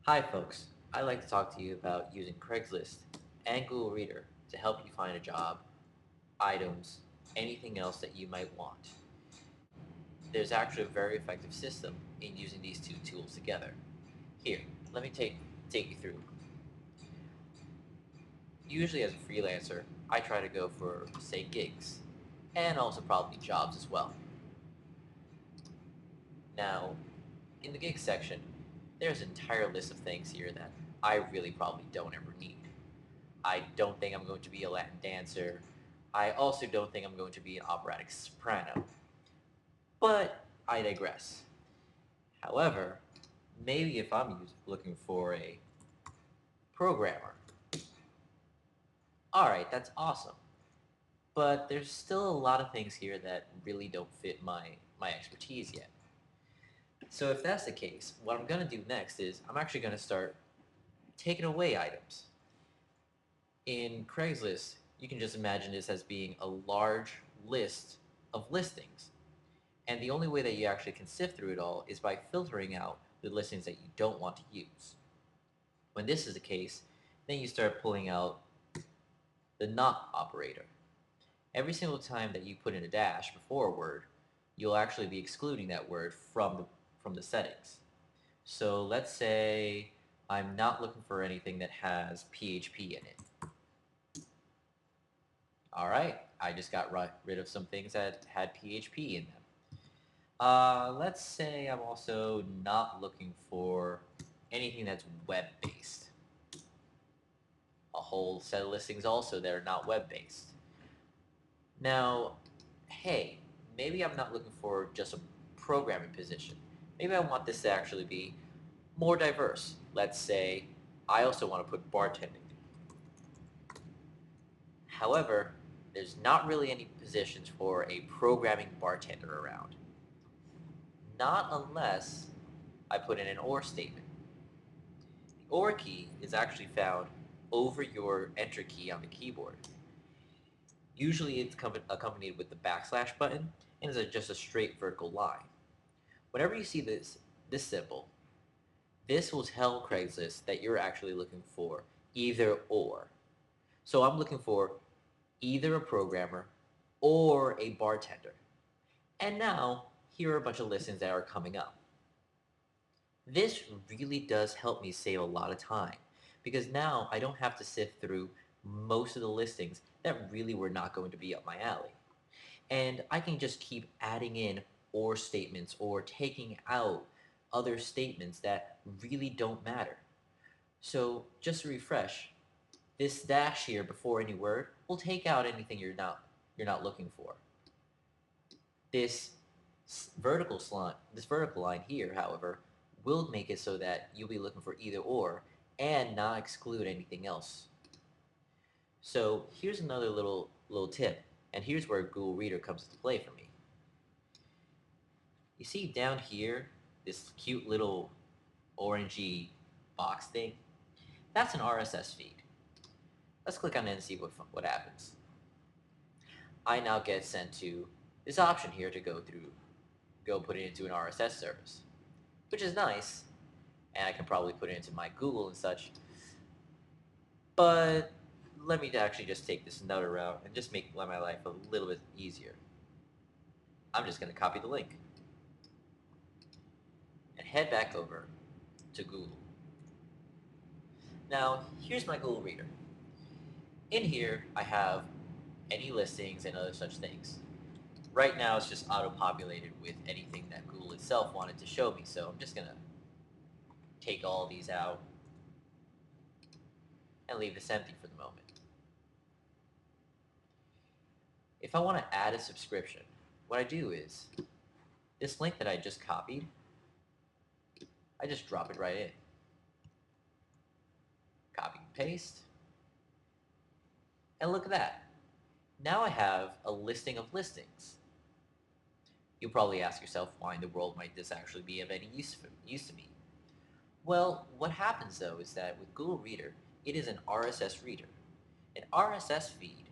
Hi folks, I'd like to talk to you about using Craigslist and Google Reader to help you find a job, items, anything else that you might want. There's actually a very effective system in using these two tools together. Here, let me take you through. Usually as a freelancer, I try to go for, say, gigs, and also probably jobs as well. Now, in the gig section, there's an entire list of things here that I really probably don't ever need. I don't think I'm going to be a Latin dancer. I also don't think I'm going to be an operatic soprano. But I digress. However, maybe if I'm looking for a programmer, alright, that's awesome. But there's still a lot of things here that really don't fit my expertise yet. So if that's the case, what I'm going to do next is I'm actually going to start taking away items. In Craigslist, you can just imagine this as being a large list of listings. And the only way that you actually can sift through it all is by filtering out the listings that you don't want to use. When this is the case, then you start pulling out the not operator. Every single time that you put in a dash before a word, you'll actually be excluding that word from the settings. So let's say I'm not looking for anything that has PHP in it. All right, I just got rid of some things that had PHP in them. Let's say I'm also not looking for anything that's web-based. A whole set of listings also that are not web-based. Now, hey, maybe I'm not looking for just a programming position. Maybe I want this to actually be more diverse. Let's say I also want to put bartending. However, there's not really any positions for a programming bartender around. Not unless I put in an OR statement. The OR key is actually found over your enter key on the keyboard. Usually it's accompanied with the backslash button and is just a straight vertical line. Whenever you see this symbol, this will tell Craigslist that you're actually looking for either or. So I'm looking for either a programmer or a bartender. And now, here are a bunch of listings that are coming up. This really does help me save a lot of time because now I don't have to sift through most of the listings that really were not going to be up my alley. And I can just keep adding in or statements or taking out other statements that really don't matter. So just to refresh, this dash here before any word will take out anything you're not looking for. This this vertical line here, however, will make it so that you'll be looking for either or and not exclude anything else. So here's another little tip, and here's where Google Reader comes into play for me. You see down here, this cute little orangey box thing? That's an RSS feed. Let's click on it and see what happens. I now get sent to this option here to go put it into an RSS service, which is nice, and I can probably put it into my Google and such, but let me actually just take this another route and just make my life a little bit easier. I'm just going to copy the link and head back over to Google. Now, here's my Google Reader. In here, I have any listings and other such things. Right now, it's just auto-populated with anything that Google itself wanted to show me, so I'm just going to take all these out and leave this empty for the moment. If I want to add a subscription, what I do is, this link that I just copied, I just drop it right in. Copy and paste. And look at that. Now I have a listing of listings. You'll probably ask yourself, why in the world might this actually be of any use to me? Well, what happens though is that with Google Reader, it is an RSS reader. An RSS feed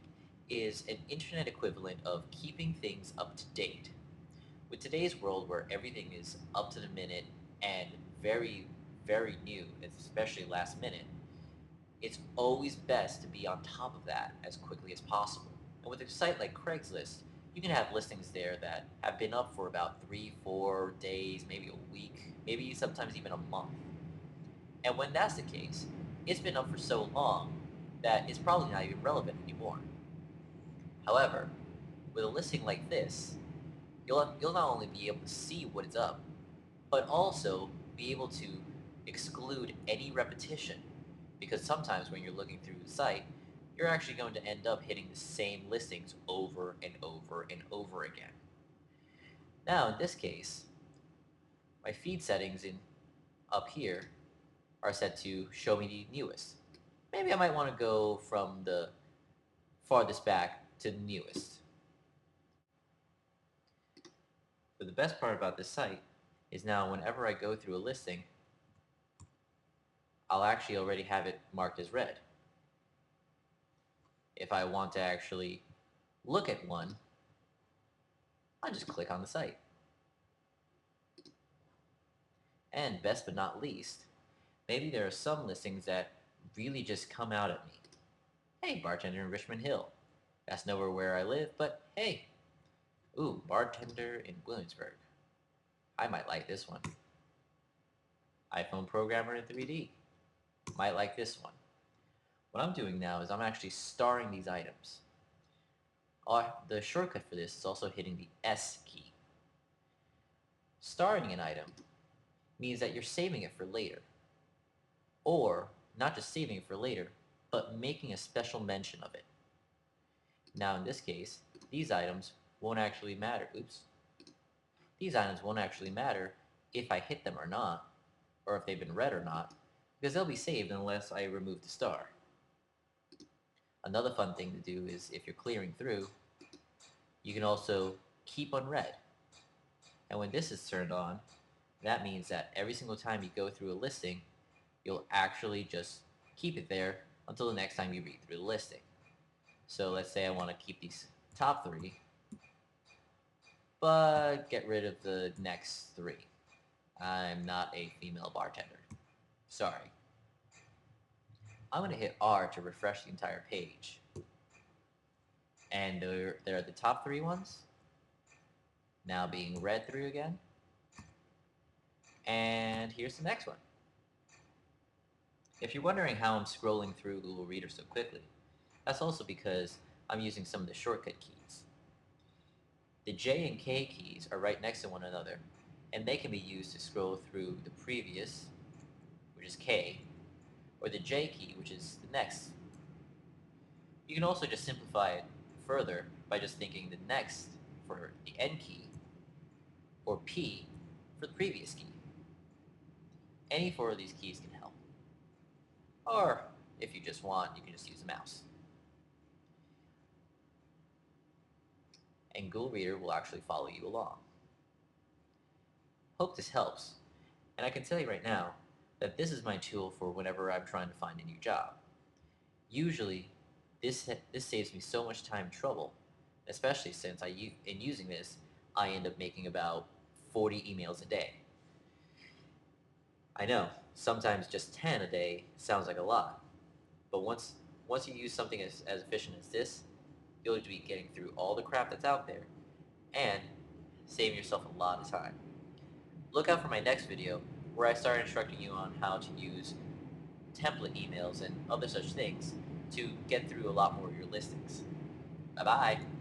is an internet equivalent of keeping things up to date. With today's world where everything is up to the minute and very, very new, especially last minute, it's always best to be on top of that as quickly as possible. And with a site like Craigslist, you can have listings there that have been up for about 3, 4 days, maybe a week, maybe sometimes even a month. And when that's the case, it's been up for so long that it's probably not even relevant anymore. However, with a listing like this, you'll not only be able to see what it's up, but also be able to exclude any repetition, because sometimes when you're looking through the site, you're actually going to end up hitting the same listings over and over and over again. Now, in this case, my feed settings in up here are set to show me the newest. Maybe I might want to go from the farthest back to the newest. But the best part about this site is now whenever I go through a listing, I'll actually already have it marked as red. If I want to actually look at one, I just click on the site. And best but not least, maybe there are some listings that really just come out at me. Hey, bartender in Richmond Hill. That's nowhere where I live, but hey. Ooh, bartender in Williamsburg. I might like this one. iPhone programmer in 3D. Might like this one. What I'm doing now is I'm actually starring these items. The shortcut for this is also hitting the S key. Starring an item means that you're saving it for later. Or, not just saving it for later, but making a special mention of it. Now in this case, these items won't actually matter. Oops. These items won't actually matter if I hit them or not, or if they've been read or not, because they'll be saved unless I remove the star. Another fun thing to do is if you're clearing through, you can also keep unread. And when this is turned on, that means that every single time you go through a listing, you'll actually just keep it there until the next time you read through the listing. So let's say I want to keep these top 3, but get rid of the next 3. I'm not a female bartender. Sorry. I'm going to hit R to refresh the entire page. And there are the top 3 ones, now being read through again. And here's the next one. If you're wondering how I'm scrolling through Google Reader so quickly, that's also because I'm using some of the shortcut keys. The J and K keys are right next to one another, and they can be used to scroll through the previous, which is K, or the J key, which is the next. You can also just simplify it further by just thinking the next for the N key, or P for the previous key. Any 4 of these keys can help. Or, if you just want, you can just use the mouse. And Google Reader will actually follow you along. Hope this helps. And I can tell you right now that this is my tool for whenever I'm trying to find a new job. Usually, this saves me so much time and trouble, especially since in using this, I end up making about 40 emails a day. I know, sometimes just 10 a day sounds like a lot, but once you use something as efficient as this, you'll be getting through all the crap that's out there and saving yourself a lot of time. Look out for my next video where I start instructing you on how to use template emails and other such things to get through a lot more of your listings. Bye-bye.